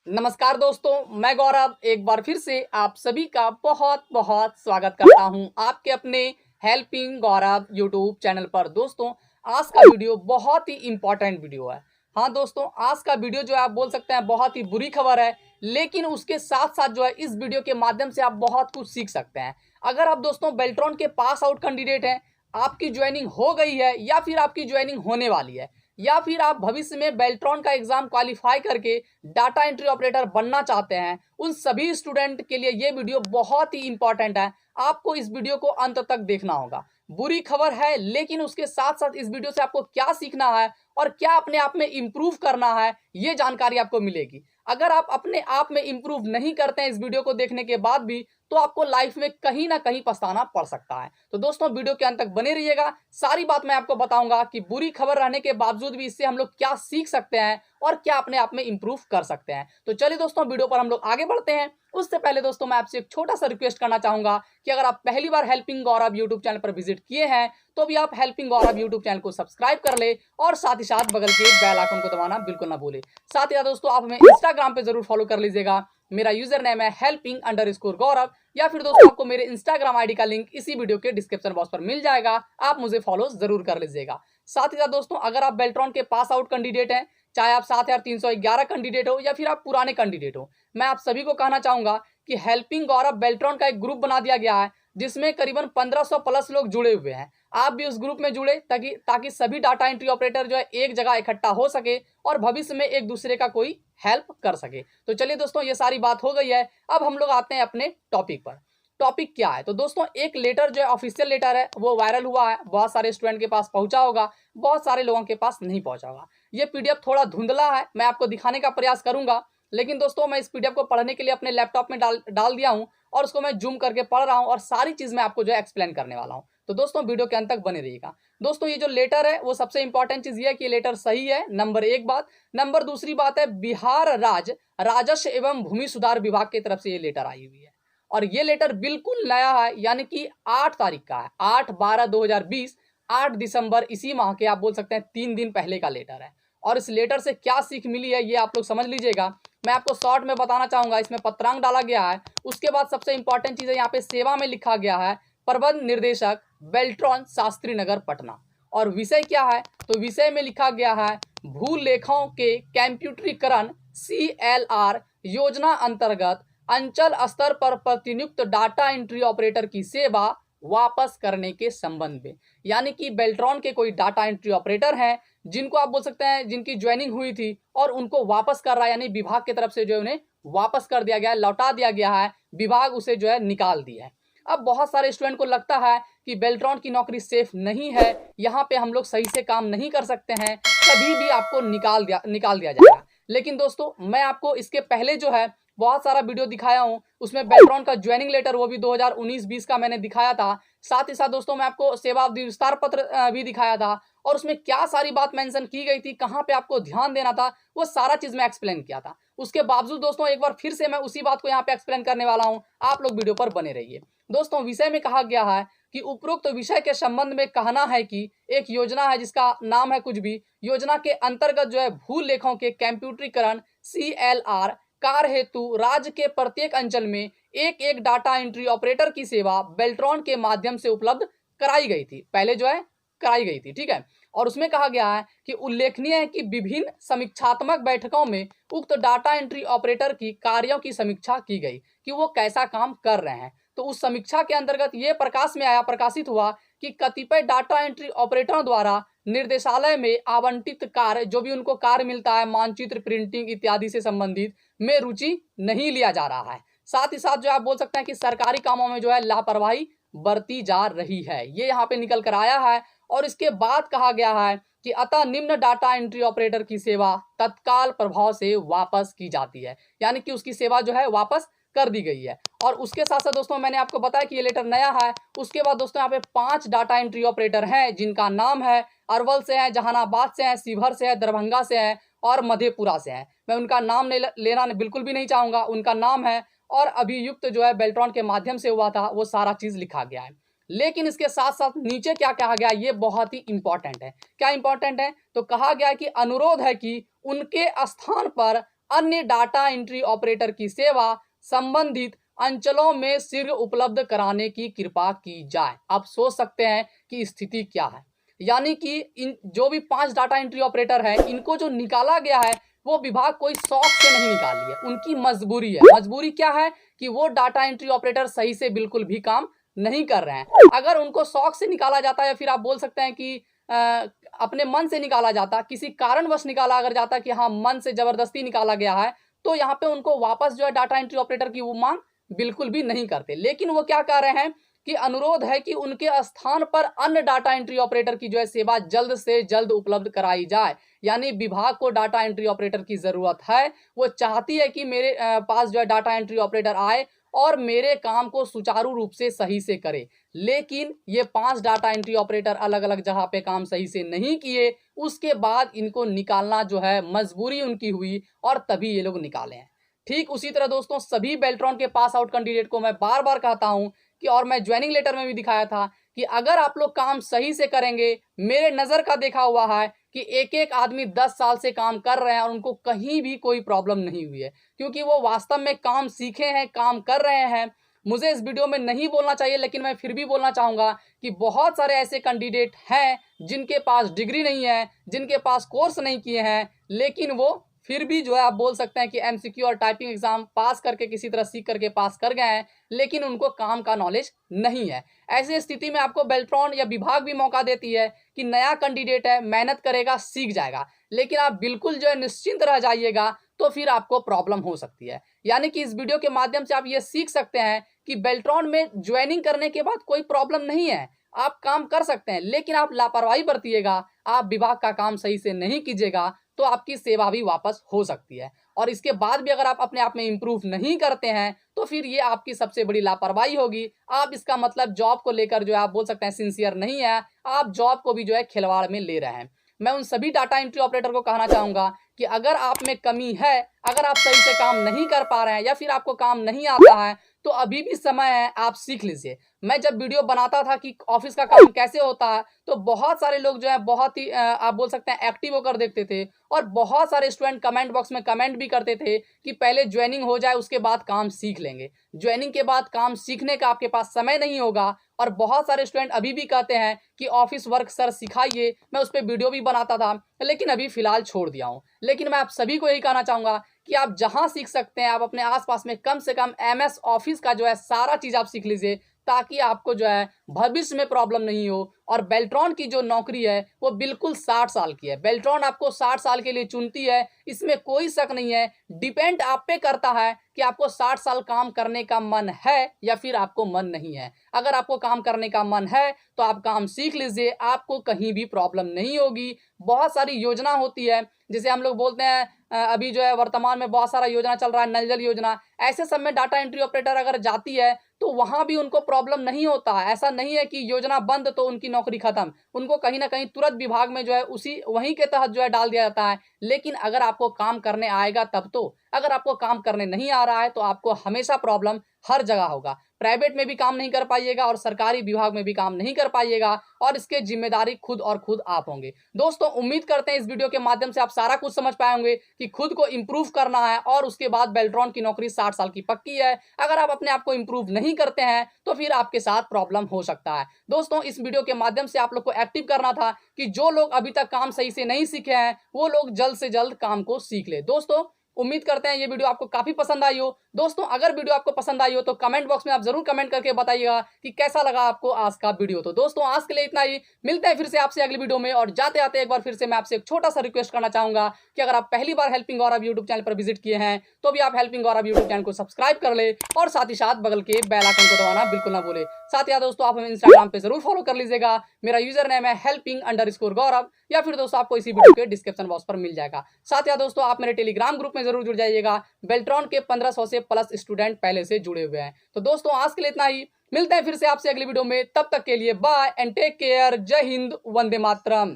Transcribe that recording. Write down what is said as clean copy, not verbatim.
नमस्कार दोस्तों, मैं गौरव एक बार फिर से आप सभी का बहुत बहुत स्वागत करता हूं आपके अपने हेल्पिंग गौरव यूट्यूब चैनल पर। दोस्तों, आज का वीडियो बहुत ही इंपॉर्टेंट वीडियो है। हाँ दोस्तों, आज का वीडियो जो है आप बोल सकते हैं बहुत ही बुरी खबर है, लेकिन उसके साथ साथ जो है इस वीडियो के माध्यम से आप बहुत कुछ सीख सकते हैं। अगर आप दोस्तों बेल्ट्रॉन के पास आउट कैंडिडेट हैं, आपकी ज्वाइनिंग हो गई है या फिर आपकी ज्वाइनिंग होने वाली है, या फिर आप भविष्य में बेल्ट्रॉन का एग्जाम क्वालिफाई करके डाटा एंट्री ऑपरेटर बनना चाहते हैं, उन सभी स्टूडेंट के लिए ये वीडियो बहुत ही इंपॉर्टेंट है। आपको इस वीडियो को अंत तक देखना होगा। बुरी खबर है, लेकिन उसके साथ साथ इस वीडियो से आपको क्या सीखना है और क्या अपने आप में इंप्रूव करना है, ये जानकारी आपको मिलेगी। अगर आप अपने आप में इंप्रूव नहीं करते हैं इस वीडियो को देखने के बाद भी, तो आपको लाइफ में कहीं ना कहीं पछताना पड़ सकता है। तो दोस्तों, वीडियो के अंत तक बने रहिएगा। सारी बात मैं आपको बताऊंगा कि बुरी खबर रहने के बावजूद भी इससे हम लोग क्या सीख सकते हैं और क्या अपने आप में इंप्रूव कर सकते हैं। तो चलिए दोस्तों, वीडियो पर हम लोग आगे बढ़ते हैं। उससे पहले दोस्तों, मैं आपसे एक छोटा सा रिक्वेस्ट करना चाहूंगा कि अगर आप पहली बार हेल्पिंग गौरव यूट्यूब चैनल पर विजिट किए हैं, तो भी आप हेल्पिंग गौरव यूट्यूब चैनल को सब्सक्राइब कर ले और साथ ही साथ बगल के बेल आइकन को दबाना बिल्कुल ना भूले। साथ ही साथ दोस्तों, आप हमें इंस्टाग्राम पे जरूर फॉलो कर लीजिएगा। मेरा यूजर नेम है helping_गौरव, या फिर दोस्तों आपको मेरे इंस्टाग्राम आईडी का लिंक इसी वीडियो के डिस्क्रिप्शन बॉक्स पर मिल जाएगा। आप मुझे फॉलो जरूर कर लीजिएगा। साथ ही साथ दोस्तों, अगर आप बेल्ट्रॉन के पास आउट कैंडिडेट हैं, चाहे आप 7311 कैंडिडेट हो या फिर आप पुराने कैंडिडेट हो, मैं आप सभी को कहना चाहूंगा कि हेल्पिंग गौरव बेल्ट्रॉन का एक ग्रुप बना दिया गया है, जिसमें करीबन 1500 प्लस लोग जुड़े हुए हैं। आप भी उस ग्रुप में जुड़े ताकि सभी डाटा एंट्री ऑपरेटर जो है एक जगह इकट्ठा हो सके और भविष्य में एक दूसरे का कोई हेल्प कर सके। तो चलिए दोस्तों, ये सारी बात हो गई है। अब हम लोग आते हैं अपने टॉपिक पर। टॉपिक क्या है? तो दोस्तों, एक लेटर जो है ऑफिशियल लेटर है, वो वायरल हुआ है, बहुत सारे स्टूडेंट के पास पहुंचा होगा, बहुत सारे लोगों के पास नहीं पहुंचा होगा। ये पीडीएफ थोड़ा धुंधला है, मैं आपको दिखाने का प्रयास करूंगा, लेकिन दोस्तों मैं इस पीडीएफ को पढ़ने के लिए अपने लैपटॉप में डाल दिया हूं और उसको मैं जूम करके पढ़ रहा हूं और सारी चीज मैं आपको जो है एक्सप्लेन करने वाला हूं। तो दोस्तों, वीडियो के अंत तक बने रहिएगा। दोस्तों, ये जो लेटर है वो सबसे इंपॉर्टेंट चीज ये है कि ये लेटर सही है, नंबर एक बात। नंबर दूसरी बात है, बिहार राज्य राजस्व एवं भूमि सुधार विभाग की तरफ से ये लेटर आई हुई है और ये लेटर बिल्कुल नया है, यानी कि 8 तारीख का है, 8/12/2020, 8 दिसंबर इसी माह के, आप बोल सकते हैं 3 दिन पहले का लेटर है। और इस लेटर से क्या सीख मिली है ये आप लोग समझ लीजिएगा। मैं आपको शॉर्ट में बताना चाहूंगा। इसमें पत्रांक डाला गया है, उसके बाद सबसे इंपॉर्टेंट चीज है, यहाँ पे सेवा में लिखा गया है प्रबंध निर्देशक बेल्ट्रॉन शास्त्री नगर पटना। और विषय क्या है? तो विषय में लिखा गया है भूलेखों के कंप्यूटरीकरण CLR योजना अंतर्गत अंचल स्तर पर प्रतिनियुक्त डाटा एंट्री ऑपरेटर की सेवा वापस करने के संबंध में। यानी कि बेल्ट्रॉन के कोई डाटा एंट्री ऑपरेटर हैं जिनको आप बोल सकते हैं जिनकी ज्वाइनिंग हुई थी और उनको वापस कर रहा है, यानी विभाग की तरफ से जो है उन्हें वापस कर दिया गया है, लौटा दिया गया है, विभाग उसे जो है निकाल दिया है। अब बहुत सारे स्टूडेंट को लगता है कि बेल्ट्रॉन की नौकरी सेफ नहीं है, यहाँ पे हम लोग सही से काम नहीं कर सकते हैं, कभी भी आपको निकाल दिया जाएगा। लेकिन दोस्तों, मैं आपको इसके पहले जो है बहुत सारा वीडियो दिखाया हूं, उसमें बेल्ट्रॉन का ज्वाइनिंग लेटर वो भी 2019-20 का मैंने दिखाया था। साथ ही साथ दोस्तों, मैं आपको सेवा अवधि विस्तार पत्र भी दिखाया था और उसमें क्या सारी बात मेंशन की गई थी, कहां पे आपको ध्यान देना था, वो सारा चीज मैं एक्सप्लेन किया था। उसके बावजूद दोस्तों एक बार फिर से मैं उसी बात को यहाँ पे एक्सप्लेन करने वाला हूँ, आप लोग वीडियो पर बने रहिए। दोस्तों, विषय में कहा गया है कि उपरोक्त विषय के संबंध में कहना है कि एक योजना है जिसका नाम है कुछ भी, योजना के अंतर्गत जो है भू लेखों के कंप्यूटरीकरण CLR कार्य हेतु राज्य के प्रत्येक अंचल में एक एक डाटा एंट्री ऑपरेटर की सेवा बेल्ट्रॉन के माध्यम से उपलब्ध कराई गई थी, पहले जो है कराई गई थी, ठीक है। और उसमें कहा गया है कि उल्लेखनीय है कि विभिन्न समीक्षात्मक बैठकों में उक्त डाटा एंट्री ऑपरेटर की कार्यों की समीक्षा की गई कि वो कैसा काम कर रहे हैं। तो उस समीक्षा के अंतर्गत ये प्रकाशित हुआ कि कतिपय डाटा एंट्री ऑपरेटरों द्वारा निर्देशालय में आवंटित कार्य, जो भी उनको कार्य मिलता है मानचित्र प्रिंटिंग इत्यादि से संबंधित, में रुचि नहीं लिया जा रहा है। साथ ही साथ जो आप बोल सकते हैं कि सरकारी कामों में जो है लापरवाही बरती जा रही है, ये यहाँ पे निकल कर आया है। और इसके बाद कहा गया है कि अतः निम्न डाटा एंट्री ऑपरेटर की सेवा तत्काल प्रभाव से वापस की जाती है, यानी कि उसकी सेवा जो है वापस कर दी गई है। और उसके साथ साथ दोस्तों मैंने आपको बताया कि ये लेटर नया है। उसके बाद दोस्तों यहाँ पे 5 डाटा एंट्री ऑपरेटर हैं जिनका नाम है, अरवल से है, जहानाबाद से है, शिवहर से है, दरभंगा से है और मधेपुरा से है। मैं उनका नाम लेना बिल्कुल भी नहीं चाहूंगा, उनका नाम है और अभियुक्त जो है बेल्ट्रॉन के माध्यम से हुआ था, वो सारा चीज लिखा गया है। लेकिन इसके साथ साथ नीचे क्या कहा गया, ये बहुत ही इंपॉर्टेंट है। क्या इंपॉर्टेंट है? तो कहा गया है कि अनुरोध है कि उनके स्थान पर अन्य डाटा एंट्री ऑपरेटर की सेवा संबंधित अंचलों में शीघ्र उपलब्ध कराने की कृपा की जाए। आप सोच सकते हैं कि स्थिति क्या है, यानी कि इन जो भी 5 डाटा एंट्री ऑपरेटर हैं, इनको जो निकाला गया है वो विभाग कोई शौक से नहीं निकाली है, उनकी मजबूरी है। मजबूरी क्या है कि वो डाटा एंट्री ऑपरेटर सही से बिल्कुल भी काम नहीं कर रहे हैं। अगर उनको शौक से निकाला जाता है, या फिर आप बोल सकते हैं कि अपने मन से निकाला जाता, किसी कारणवश निकाला अगर जाता कि हाँ मन से जबरदस्ती निकाला गया है, तो यहाँ पे उनको वापस जो है डाटा एंट्री ऑपरेटर की वो मांग बिल्कुल भी नहीं करते। लेकिन वो क्या कह रहे हैं कि अनुरोध है कि उनके स्थान पर अन्य डाटा एंट्री ऑपरेटर की जो है सेवा जल्द से जल्द उपलब्ध कराई जाए। यानी विभाग को डाटा एंट्री ऑपरेटर की जरूरत है, वो चाहती है कि मेरे पास जो है डाटा एंट्री ऑपरेटर आए और मेरे काम को सुचारू रूप से सही से करे। लेकिन ये 5 डाटा एंट्री ऑपरेटर अलग अलग जगह पे काम सही से नहीं किए, उसके बाद इनको निकालना जो है मजबूरी उनकी हुई और तभी ये लोग निकाले हैं। ठीक उसी तरह दोस्तों सभी बेल्ट्रॉन के पास आउट कैंडिडेट को मैं बार बार कहता हूं कि, और मैं ज्वाइनिंग लेटर में भी दिखाया था कि अगर आप लोग काम सही से करेंगे, मेरे नजर का देखा हुआ है कि एक एक आदमी 10 साल से काम कर रहे हैं और उनको कहीं भी कोई प्रॉब्लम नहीं हुई है, क्योंकि वो वास्तव में काम सीखे हैं, काम कर रहे हैं। मुझे इस वीडियो में नहीं बोलना चाहिए, लेकिन मैं फिर भी बोलना चाहूंगा कि बहुत सारे ऐसे कैंडिडेट हैं जिनके पास डिग्री नहीं है, जिनके पास कोर्स नहीं किए हैं, लेकिन वो फिर भी जो है आप बोल सकते हैं कि एमसीक्यू और टाइपिंग एग्जाम पास करके किसी तरह सीख करके पास कर गए हैं, लेकिन उनको काम का नॉलेज नहीं है। ऐसी स्थिति में आपको बेल्ट्रॉन या विभाग भी मौका देती है कि नया कैंडिडेट है, मेहनत करेगा, सीख जाएगा, लेकिन आप बिल्कुल जो है निश्चिंत रह जाइएगा तो फिर आपको प्रॉब्लम हो सकती है। यानी कि इस वीडियो के माध्यम से आप ये सीख सकते हैं कि बेल्ट्रॉन में ज्वाइनिंग करने के बाद कोई प्रॉब्लम नहीं है, आप काम कर सकते हैं, लेकिन आप लापरवाही बरतिएगा, आप विभाग का काम सही से नहीं कीजिएगा तो आपकी सेवा भी वापस हो सकती है। और इसके बाद भी अगर आप अपने आप में इंप्रूव नहीं करते हैं तो फिर ये आपकी सबसे बड़ी लापरवाही होगी। आप इसका मतलब जॉब को लेकर जो है आप बोल सकते हैं सिंसियर नहीं है, आप जॉब को भी जो है खिलवाड़ में ले रहे हैं। मैं उन सभी डाटा एंट्री ऑपरेटर को कहना चाहूंगा कि अगर आप में कमी है, अगर आप सही से काम नहीं कर पा रहे हैं या फिर आपको काम नहीं आता है, तो अभी भी समय है, आप सीख लीजिए। मैं जब वीडियो बनाता था कि ऑफिस का काम कैसे होता है, तो बहुत सारे लोग जो है बहुत ही आप बोल सकते हैं एक्टिव होकर देखते थे, और बहुत सारे स्टूडेंट कमेंट बॉक्स में कमेंट भी करते थे कि पहले ज्वाइनिंग हो जाए उसके बाद काम सीख लेंगे। ज्वाइनिंग के बाद काम सीखने का आपके पास समय नहीं होगा। और बहुत सारे स्टूडेंट अभी भी कहते हैं कि ऑफिस वर्क सर सिखाइए, मैं उस पर वीडियो भी बनाता था, लेकिन अभी फिलहाल छोड़ दिया हूँ। लेकिन मैं आप सभी को यही कहना चाहूंगा कि आप जहां सीख सकते हैं, आप अपने आसपास में कम से कम एमएस ऑफिस का जो है सारा चीज आप सीख लीजिए, ताकि आपको जो है भविष्य में प्रॉब्लम नहीं हो। और बेल्ट्रॉन की जो नौकरी है वो बिल्कुल 60 साल की है। बेल्ट्रॉन आपको 60 साल के लिए चुनती है, इसमें कोई शक नहीं है। डिपेंड आप पे करता है कि आपको 60 साल काम करने का मन है या फिर आपको मन नहीं है। अगर आपको काम करने का मन है तो आप काम सीख लीजिए, आपको कहीं भी प्रॉब्लम नहीं होगी। बहुत सारी योजना होती है, जिसे हम लोग बोलते हैं अभी जो है वर्तमान में बहुत सारा योजना चल रहा है, नल जल योजना। ऐसे सब में डाटा एंट्री ऑपरेटर अगर जाती है तो वहां भी उनको प्रॉब्लम नहीं होता। ऐसा नहीं है कि योजना बंद तो उनकी नौकरी खत्म, उनको कहीं ना कहीं तुरंत विभाग में जो है उसी वहीं के तहत जो है डाल दिया जाता है। लेकिन अगर आपको काम करने आएगा तब तो, अगर आपको काम करने नहीं आ रहा है तो आपको हमेशा प्रॉब्लम हर जगह होगा। प्राइवेट में भी काम नहीं कर पाइएगा और सरकारी विभाग में भी काम नहीं कर पाइएगा, और इसके जिम्मेदारी खुद और खुद आप होंगे। दोस्तों उम्मीद करते हैं इस वीडियो के माध्यम से आप सारा कुछ समझ पाए होंगे कि खुद को इंप्रूव करना है, और उसके बाद बेल्ट्रॉन की नौकरी 60 साल की पक्की है। अगर आप अपने आप को इंप्रूव नहीं करते हैं तो फिर आपके साथ प्रॉब्लम हो सकता है। दोस्तों इस वीडियो के माध्यम से आप लोग को एक्टिव करना था कि जो लोग अभी तक काम सही से नहीं सीखे हैं वो लोग जल्द से जल्द काम को सीख ले। दोस्तों उम्मीद करते हैं ये वीडियो आपको काफी पसंद आई हो। दोस्तों अगर वीडियो आपको पसंद आई हो तो कमेंट बॉक्स में आप जरूर कमेंट करके बताइएगा कि कैसा लगा आपको आज का वीडियो। तो दोस्तों आज के लिए इतना ही, मिलते हैं फिर से आपसे अगली वीडियो में। और जाते आते एक बार फिर से मैं आपसे एक छोटा सा रिक्वेस्ट करना चाहूंगा कि अगर आप पहली बार हेल्पिंग गौरव यूट्यूब चैनल पर विजिट किए हैं तो भी आप हेल्पिंग गौरव यूट्यूब चैनल को सब्सक्राइब कर ले, और साथ ही साथ बगल के बेल आइकन को दबाना बिल्कुल ना भूले। साथ ही दोस्तों आप हमें इंस्टाग्राम पे जरूर फॉलो कर लीजिएगा, मेरा यूजर नेम है helping_गौरव, या फिर दोस्तों आपको इसी वीडियो के डिस्क्रिप्शन बॉक्स पर मिल जाएगा। साथ ही दोस्तों आप मेरे टेलीग्राम ग्रुप में जरूर जुड़ जाइएगा, बेल्ट्रॉन के 1500 से प्लस स्टूडेंट पहले से जुड़े हुए हैं। तो दोस्तों आज के लिए इतना ही, मिलते हैं फिर से आपसे अगली वीडियो में। तब तक के लिए बाय एंड टेक केयर। जय हिंद, वंदे मातरम।